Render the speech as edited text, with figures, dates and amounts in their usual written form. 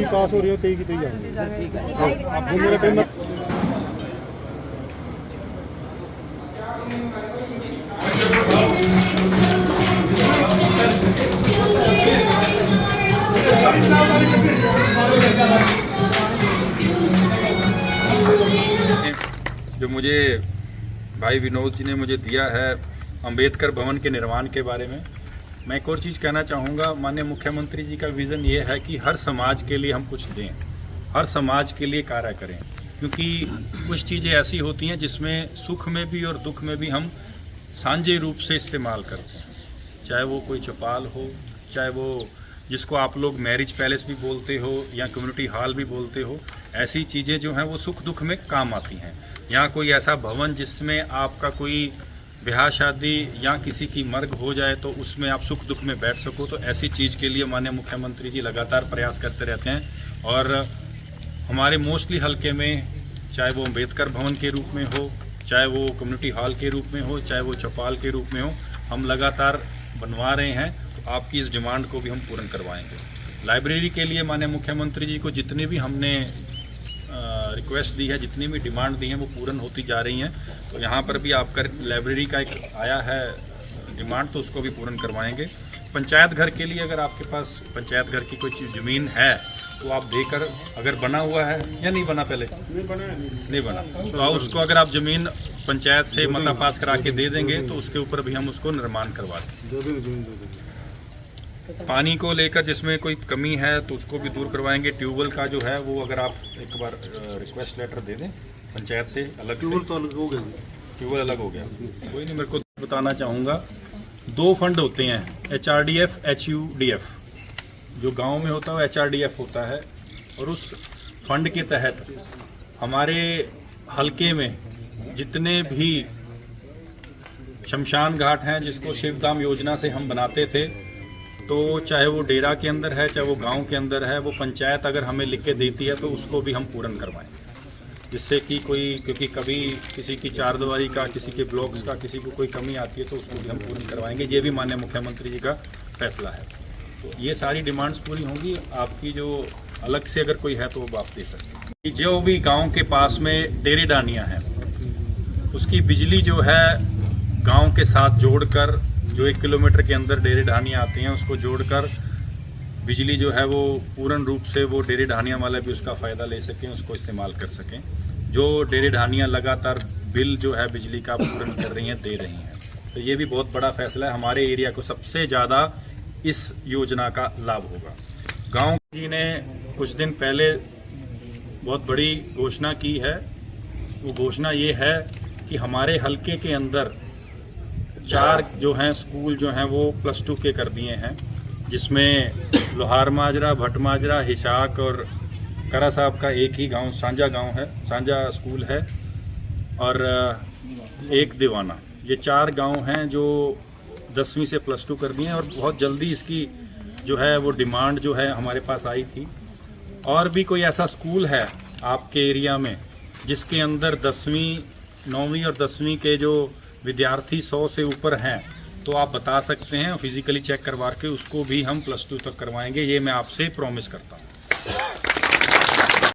पास हो रही हो तेई की तेई जाऊंगी। जो मुझे भाई विनोद जी ने मुझे दिया है अंबेडकर भवन के निर्माण के बारे में, मैं एक और चीज़ कहना चाहूँगा। माननीय मुख्यमंत्री जी का विज़न ये है कि हर समाज के लिए हम कुछ दें, हर समाज के लिए कार्य करें, क्योंकि कुछ चीज़ें ऐसी होती हैं जिसमें सुख में भी और दुख में भी हम साझे रूप से इस्तेमाल करते हैं। चाहे वो कोई चौपाल हो, चाहे वो जिसको आप लोग मैरिज पैलेस भी बोलते हो या कम्युनिटी हॉल भी बोलते हो, ऐसी चीज़ें जो हैं वो सुख दुख में काम आती हैं। यहाँ कोई ऐसा भवन जिसमें आपका कोई ब्याह शादी या किसी की मर्ग हो जाए तो उसमें आप सुख दुख में बैठ सको, तो ऐसी चीज़ के लिए माननीय मुख्यमंत्री जी लगातार प्रयास करते रहते हैं। और हमारे मोस्टली हल्के में, चाहे वो अंबेडकर भवन के रूप में हो, चाहे वो कम्युनिटी हॉल के रूप में हो, चाहे वो चौपाल के रूप में हो, हम लगातार बनवा रहे हैं। तो आपकी इस डिमांड को भी हम पूर्ण करवाएंगे। लाइब्रेरी के लिए माननीय मुख्यमंत्री जी को जितनी भी हमने रिक्वेस्ट दी है, जितनी भी डिमांड दी हैं, वो पूर्ण होती जा रही हैं। तो यहाँ पर भी आपका लाइब्रेरी का एक आया है डिमांड, तो उसको भी पूर्ण करवाएंगे। पंचायत घर के लिए अगर आपके पास पंचायत घर की कोई चीज़ ज़मीन है तो आप देकर, अगर बना हुआ है या नहीं बना, पहले नहीं बना तो आप उसको, अगर आप ज़मीन पंचायत से मता पास करा के दे देंगे तो उसके ऊपर भी हम उसको निर्माण करवा देंगे। पानी को लेकर जिसमें कोई कमी है तो उसको भी दूर करवाएंगे। ट्यूबवेल का जो है वो अगर आप एक बार रिक्वेस्ट लेटर दे दें पंचायत से, अलग ट्यूबवेल तो अलग हो गया, ट्यूबवेल अलग हो गया, कोई नहीं। मेरे को बताना चाहूँगा, 2 फंड होते हैं, HRDF, HUDF। जो गांव में होता है वो HRDF होता है, और उस फंड के तहत हमारे हलके में जितने भी शमशान घाट हैं, जिसको शिवधाम योजना से हम बनाते थे, तो चाहे वो डेरा के अंदर है, चाहे वो गांव के अंदर है, वो पंचायत अगर हमें लिख के देती है तो उसको भी हम पूर्ण करवाएंगे। जिससे कि क्योंकि कभी किसी की चारदीवारी का, किसी के ब्लॉक्स का, किसी को कोई कमी आती है तो उसको भी हम पूर्ण करवाएंगे। ये भी माननीय मुख्यमंत्री जी का फैसला है। तो ये सारी डिमांड्स पूरी होंगी। आपकी जो अलग से अगर कोई है तो वो आप दे सकते हैं। जो भी गाँव के पास में डेरे डानियाँ हैं, उसकी बिजली जो है गाँव के साथ जोड़कर, जो 1 किलोमीटर के अंदर डेरे ढानियाँ आती हैं उसको जोड़कर बिजली जो है वो पूर्ण रूप से वो डेरे ढानियाँ वाले भी उसका फ़ायदा ले सकें, उसको इस्तेमाल कर सकें। जो डेरे ढानियाँ लगातार बिल जो है बिजली का पूर्ण कर रही हैं, दे रही हैं, तो ये भी बहुत बड़ा फैसला है। हमारे एरिया को सबसे ज़्यादा इस योजना का लाभ होगा। गाँव जी ने कुछ दिन पहले बहुत बड़ी घोषणा की है। वो घोषणा ये है कि हमारे हलके के अंदर 4 जो हैं स्कूल जो हैं वो +2 के कर दिए हैं, जिसमें लोहार माजरा, भट माजरा, हिसाक और करा साहब का एक ही गांव सांझा गांव है, सांझा स्कूल है, और एक दीवाना। ये 4 गांव हैं जो 10वीं से +2 कर दिए हैं, और बहुत जल्दी इसकी जो है वो डिमांड जो है हमारे पास आई थी। और भी कोई ऐसा स्कूल है आपके एरिया में जिसके अंदर 10वीं, 9वीं और 10वीं के जो विद्यार्थी 100 से ऊपर हैं, तो आप बता सकते हैं, फिजिकली चेक करवा के उसको भी हम +2 तक करवाएंगे। ये मैं आपसे प्रॉमिस करता हूँ।